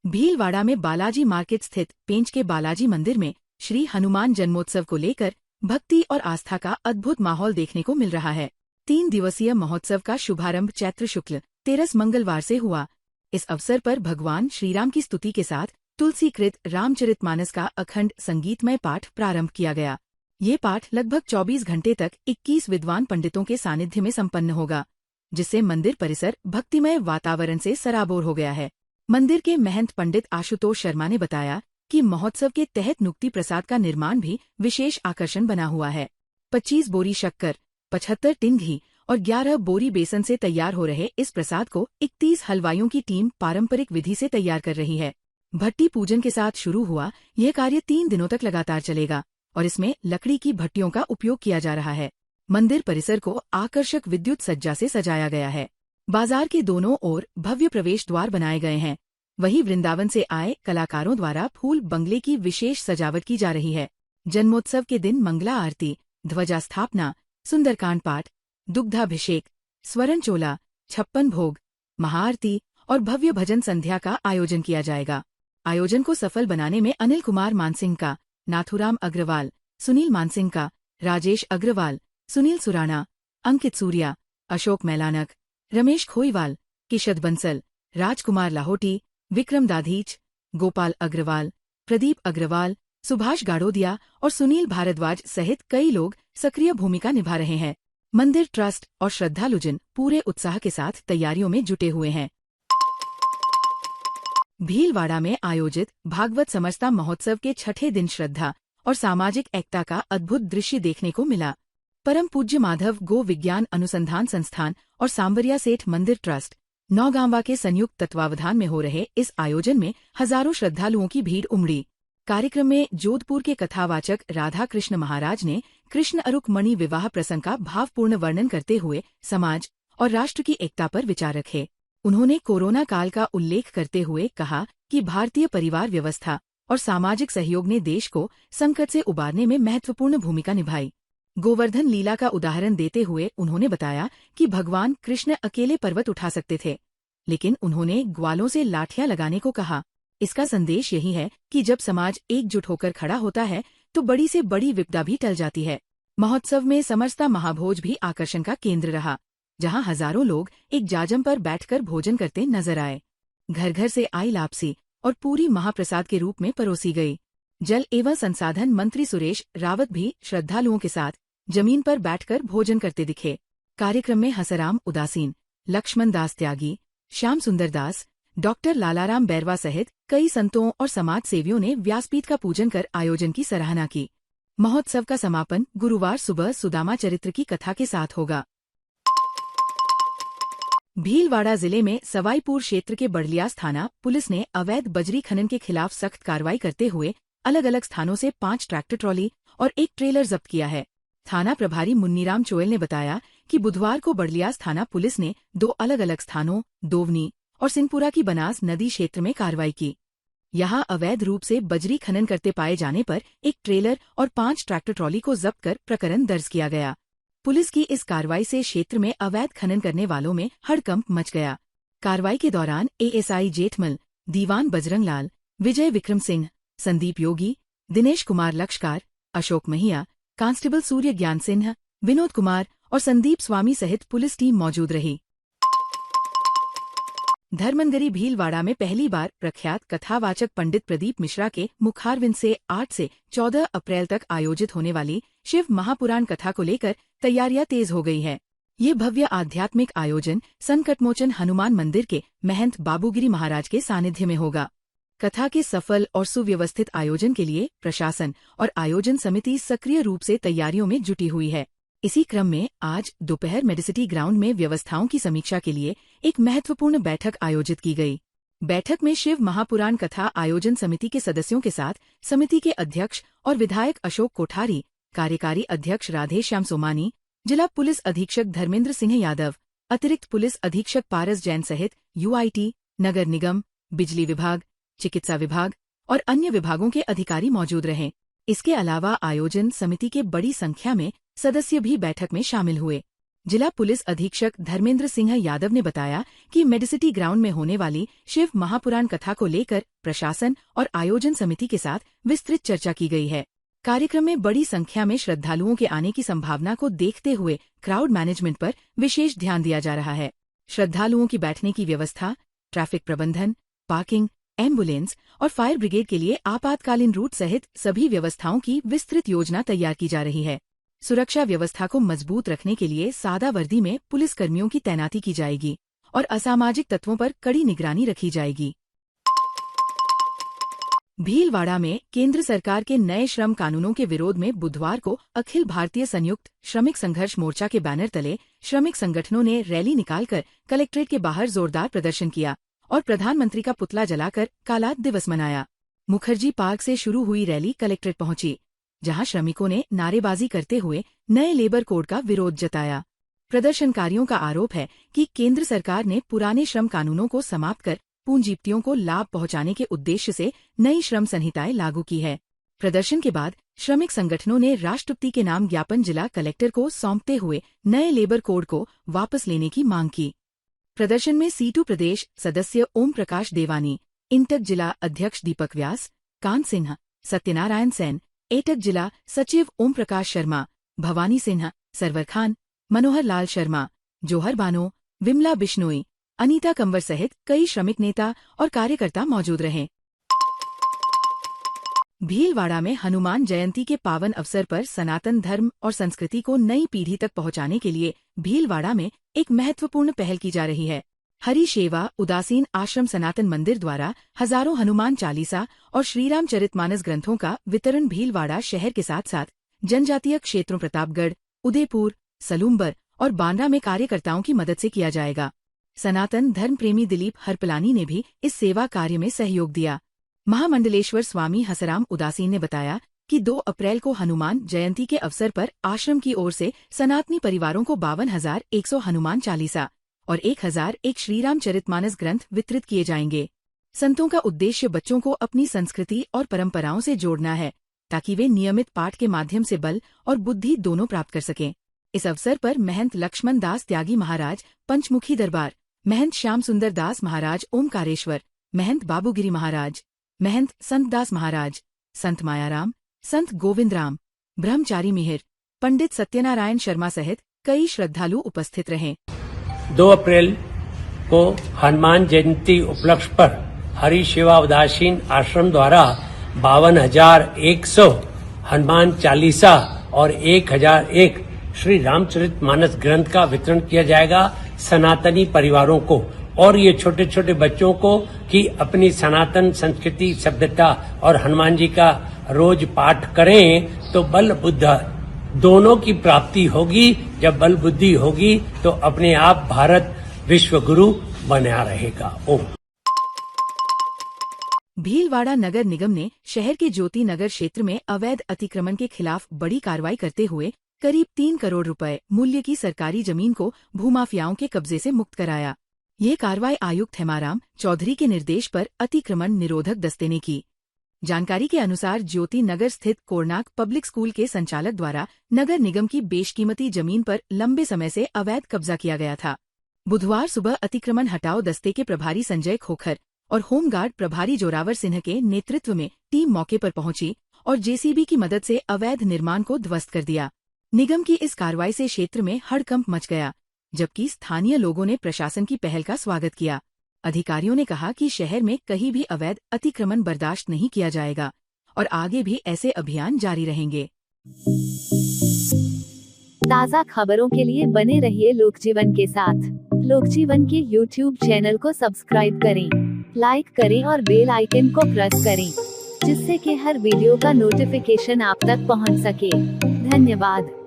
भीलवाड़ा में बालाजी मार्केट स्थित पेंच के बालाजी मंदिर में श्री हनुमान जन्मोत्सव को लेकर भक्ति और आस्था का अद्भुत माहौल देखने को मिल रहा है। 3 दिवसीय महोत्सव का शुभारंभ चैत्र शुक्ल 13 मंगलवार से हुआ। इस अवसर पर भगवान श्रीराम की स्तुति के साथ तुलसीकृत रामचरितमानस का अखंड संगीतमय पाठ प्रारंभ किया गया। ये पाठ लगभग 24 घंटे तक 21 विद्वान पंडितों के सानिध्य में संपन्न होगा, जिससे मंदिर परिसर भक्तिमय वातावरण से सराबोर हो गया है। मंदिर के महंत पंडित आशुतोष शर्मा ने बताया कि महोत्सव के तहत नुक्ति प्रसाद का निर्माण भी विशेष आकर्षण बना हुआ है। 25 बोरी शक्कर, 75 टिन घी और 11 बोरी बेसन से तैयार हो रहे इस प्रसाद को 31 हलवाइयों की टीम पारंपरिक विधि से तैयार कर रही है। भट्टी पूजन के साथ शुरू हुआ यह कार्य 3 दिनों तक लगातार चलेगा और इसमें लकड़ी की भट्टियों का उपयोग किया जा रहा है। मंदिर परिसर को आकर्षक विद्युत सज्जा से सजाया गया है। बाजार के दोनों ओर भव्य प्रवेश द्वार बनाए गए हैं। वहीं वृंदावन से आए कलाकारों द्वारा फूल बंगले की विशेष सजावट की जा रही है। जन्मोत्सव के दिन मंगला आरती, ध्वजा स्थापना, सुंदरकांड पाठ, दुग्धाभिषेक, स्वरण चोला, 56 भोग, महाआरती और भव्य भजन संध्या का आयोजन किया जाएगा। आयोजन को सफल बनाने में अनिल कुमार मानसिंह का, नाथुराम अग्रवाल, सुनील मानसिंह का, राजेश अग्रवाल, सुनील सुराणा, अंकित सूर्या, अशोक मैलानक, रमेश खोईवाल, किशद बंसल, राजकुमार लाहोटी, विक्रम दाधीच, गोपाल अग्रवाल, प्रदीप अग्रवाल, सुभाष गाड़ोदिया और सुनील भारद्वाज सहित कई लोग सक्रिय भूमिका निभा रहे हैं। मंदिर ट्रस्ट और श्रद्धालुजन पूरे उत्साह के साथ तैयारियों में जुटे हुए हैं। भीलवाड़ा में आयोजित भागवत समरसता महोत्सव के 6ठे दिन श्रद्धा और सामाजिक एकता का अद्भुत दृश्य देखने को मिला। परम पूज्य माधव गो विज्ञान अनुसंधान संस्थान और सांवरिया सेठ मंदिर ट्रस्ट नौगांवा के संयुक्त तत्वावधान में हो रहे इस आयोजन में हजारों श्रद्धालुओं की भीड़ उमड़ी। कार्यक्रम में जोधपुर के कथावाचक राधा कृष्ण महाराज ने कृष्ण अरुक्मणी विवाह प्रसंग का भावपूर्ण वर्णन करते हुए समाज और राष्ट्र की एकता पर विचार रखे। उन्होंने कोरोना काल का उल्लेख करते हुए कहा कि भारतीय परिवार व्यवस्था और सामाजिक सहयोग ने देश को संकट से उबारने में महत्वपूर्ण भूमिका निभाई। गोवर्धन लीला का उदाहरण देते हुए उन्होंने बताया कि भगवान कृष्ण अकेले पर्वत उठा सकते थे, लेकिन उन्होंने ग्वालों से लाठियां लगाने को कहा। इसका संदेश यही है कि जब समाज एकजुट होकर खड़ा होता है तो बड़ी से बड़ी विपदा भी टल जाती है। महोत्सव में समरसता महाभोज भी आकर्षण का केंद्र रहा, जहां हजारों लोग एक जाजम पर बैठकर भोजन करते नजर आए। घर घर से आई लापसी और पूरी महाप्रसाद के रूप में परोसी गई। जल एवं संसाधन मंत्री सुरेश रावत भी श्रद्धालुओं के साथ जमीन पर बैठकर भोजन करते दिखे। कार्यक्रम में हसराम उदासीन, लक्ष्मण दास त्यागी, श्याम सुंदर दास, डॉक्टर लालाराम बैरवा सहित कई संतों और समाज सेवियों ने व्यासपीठ का पूजन कर आयोजन की सराहना की। महोत्सव का समापन गुरुवार सुबह सुदामा चरित्र की कथा के साथ होगा। भीलवाड़ा जिले में सवाईपुर क्षेत्र के बड़लियास थाना पुलिस ने अवैध बजरी खनन के खिलाफ सख्त कार्रवाई करते हुए अलग अलग स्थानों से 5 ट्रैक्टर ट्रॉली और 1 ट्रेलर जब्त किया है। थाना प्रभारी मुन्नीराम चोयल ने बताया कि बुधवार को बड़लियास थाना पुलिस ने 2 अलग अलग स्थानों दोवनी और सिंहपुरा की बनास नदी क्षेत्र में कार्रवाई की। यहां अवैध रूप से बजरी खनन करते पाए जाने पर 1 ट्रेलर और 5 ट्रैक्टर ट्रॉली को जब्त कर प्रकरण दर्ज किया गया। पुलिस की इस कार्रवाई से क्षेत्र में अवैध खनन करने वालों में हड़कंप मच गया। कार्रवाई के दौरान एएसआई जेठमल, दीवान बजरंग लाल, विजय विक्रम सिंह, संदीप योगी, दिनेश कुमार लक्षकार, अशोक महिया, कांस्टेबल सूर्य ज्ञान सिन्हा, विनोद कुमार और संदीप स्वामी सहित पुलिस टीम मौजूद रही। धर्मनगरी भीलवाड़ा में पहली बार प्रख्यात कथावाचक पंडित प्रदीप मिश्रा के मुखारविंद से 8 से 14 अप्रैल तक आयोजित होने वाली शिव महापुराण कथा को लेकर तैयारियां तेज हो गई है। ये भव्य आध्यात्मिक आयोजन संकटमोचन हनुमान मंदिर के महंत बाबूगिरी महाराज के सानिध्य में होगा। कथा के सफल और सुव्यवस्थित आयोजन के लिए प्रशासन और आयोजन समिति सक्रिय रूप से तैयारियों में जुटी हुई है। इसी क्रम में आज दोपहर मेडिसिटी ग्राउंड में व्यवस्थाओं की समीक्षा के लिए एक महत्वपूर्ण बैठक आयोजित की गई। बैठक में शिव महापुराण कथा आयोजन समिति के सदस्यों के साथ समिति के अध्यक्ष और विधायक अशोक कोठारी, कार्यकारी अध्यक्ष राधेश्याम सोमानी, जिला पुलिस अधीक्षक धर्मेंद्र सिंह यादव, अतिरिक्त पुलिस अधीक्षक पारस जैन सहित यूआईटी, नगर निगम, बिजली विभाग, चिकित्सा विभाग और अन्य विभागों के अधिकारी मौजूद रहे। इसके अलावा आयोजन समिति के बड़ी संख्या में सदस्य भी बैठक में शामिल हुए। जिला पुलिस अधीक्षक धर्मेंद्र सिंह यादव ने बताया कि मेडिसिटी ग्राउंड में होने वाली शिव महापुराण कथा को लेकर प्रशासन और आयोजन समिति के साथ विस्तृत चर्चा की गई है। कार्यक्रम में बड़ी संख्या में श्रद्धालुओं के आने की संभावना को देखते हुए क्राउड मैनेजमेंट पर विशेष ध्यान दिया जा रहा है। श्रद्धालुओं की बैठने की व्यवस्था, ट्रैफिक प्रबंधन, पार्किंग, एम्बुलेंस और फायर ब्रिगेड के लिए आपातकालीन रूट सहित सभी व्यवस्थाओं की विस्तृत योजना तैयार की जा रही है। सुरक्षा व्यवस्था को मजबूत रखने के लिए सादा वर्दी में पुलिसकर्मियों की तैनाती की जाएगी और असामाजिक तत्वों पर कड़ी निगरानी रखी जाएगी। भीलवाड़ा में केंद्र सरकार के नए श्रम कानूनों के विरोध में बुधवार को अखिल भारतीय संयुक्त श्रमिक संघर्ष मोर्चा के बैनर तले श्रमिक संगठनों ने रैली निकालकर कलेक्ट्रेट के बाहर जोरदार प्रदर्शन किया और प्रधानमंत्री का पुतला जलाकर काला दिवस मनाया। मुखर्जी पार्क से शुरू हुई रैली कलेक्ट्रेट पहुंची, जहां श्रमिकों ने नारेबाजी करते हुए नए लेबर कोड का विरोध जताया। प्रदर्शनकारियों का आरोप है कि केंद्र सरकार ने पुराने श्रम कानूनों को समाप्त कर पूंजीपतियों को लाभ पहुंचाने के उद्देश्य से नई श्रम संहिताएं लागू की है। प्रदर्शन के बाद श्रमिक संगठनों ने राष्ट्रपति के नाम ज्ञापन जिला कलेक्टर को सौंपते हुए नए लेबर कोड को वापस लेने की मांग की। प्रदर्शन में सीटू प्रदेश सदस्य ओम प्रकाश देवानी, इंटक जिला अध्यक्ष दीपक व्यास, कान सिन्हा, सत्यनारायण सेन, एटक जिला सचिव ओम प्रकाश शर्मा, भवानी सिन्हा, सरवर खान, मनोहर लाल शर्मा, जोहर बानो, विमला बिश्नोई, अनीता कंवर सहित कई श्रमिक नेता और कार्यकर्ता मौजूद रहे। भीलवाड़ा में हनुमान जयंती के पावन अवसर पर सनातन धर्म और संस्कृति को नई पीढ़ी तक पहुंचाने के लिए भीलवाड़ा में एक महत्वपूर्ण पहल की जा रही है। हरि सेवा उदासीन आश्रम सनातन मंदिर द्वारा हजारों हनुमान चालीसा और श्रीराम चरितमानस ग्रंथों का वितरण भीलवाड़ा शहर के साथ साथ जनजातीय क्षेत्रों प्रतापगढ़, उदयपुर, सलूम्बर और बांद्रा में कार्यकर्ताओं की मदद से किया जाएगा। सनातन धर्म प्रेमी दिलीप हरपलानी ने भी इस सेवा कार्य में सहयोग दिया। महामंडलेश्वर स्वामी हसराम उदासीन ने बताया कि 2 अप्रैल को हनुमान जयंती के अवसर पर आश्रम की ओर से सनातनी परिवारों को 52,100 हनुमान चालीसा और 1,001 श्रीराम चरितमानस ग्रंथ वितरित किए जाएंगे। संतों का उद्देश्य बच्चों को अपनी संस्कृति और परंपराओं से जोड़ना है, ताकि वे नियमित पाठ के माध्यम से बल और बुद्धि दोनों प्राप्त कर सकें। इस अवसर पर महंत लक्ष्मण दास त्यागी महाराज पंचमुखी दरबार, महंत श्याम सुंदर दास महाराज ओमकारेश्वर, महंत बाबूगिरी महाराज, महंत संत दास महाराज, संत मायाराम, संत गोविंद राम, ब्रह्मचारी मिहिर, पंडित सत्यनारायण शर्मा सहित कई श्रद्धालु उपस्थित रहे। 2 अप्रैल को हनुमान जयंती उपलक्ष्य पर हरि सेवा उदासीन आश्रम द्वारा 52,100 हनुमान चालीसा और 1,001 श्री रामचरितमानस ग्रंथ का वितरण किया जाएगा सनातनी परिवारों को और ये छोटे छोटे बच्चों को कि अपनी सनातन संस्कृति सभ्यता और हनुमान जी का रोज पाठ करें तो बल बुद्धि दोनों की प्राप्ति होगी। जब बल बुद्धि होगी तो अपने आप भारत विश्व गुरु बना रहेगा। ओम। भीलवाड़ा नगर निगम ने शहर के ज्योति नगर क्षेत्र में अवैध अतिक्रमण के खिलाफ बड़ी कार्रवाई करते हुए करीब 3 करोड़ रुपए मूल्य की सरकारी जमीन को भूमाफियाओं के कब्जे से मुक्त कराया। ये कार्रवाई आयुक्त हेमाराम चौधरी के निर्देश पर अतिक्रमण निरोधक दस्ते ने की। जानकारी के अनुसार ज्योति नगर स्थित कोरनाक पब्लिक स्कूल के संचालक द्वारा नगर निगम की बेशकीमती जमीन पर लंबे समय से अवैध कब्जा किया गया था। बुधवार सुबह अतिक्रमण हटाओ दस्ते के प्रभारी संजय खोखर और होमगार्ड प्रभारी जोरावर सिन्हा के नेतृत्व में टीम मौके पर पहुंची और जेसीबी की मदद से अवैध निर्माण को ध्वस्त कर दिया। निगम की इस कार्रवाई से क्षेत्र में हड़कंप मच गया, जबकि स्थानीय लोगों ने प्रशासन की पहल का स्वागत किया। अधिकारियों ने कहा कि शहर में कहीं भी अवैध अतिक्रमण बर्दाश्त नहीं किया जाएगा और आगे भी ऐसे अभियान जारी रहेंगे। ताज़ा खबरों के लिए बने रहिए लोकजीवन के साथ। लोकजीवन के YouTube चैनल को सब्सक्राइब करें, लाइक करें और बेल आइकन को प्रेस करें, जिससे कि हर वीडियो का नोटिफिकेशन आप तक पहुंच सके। धन्यवाद।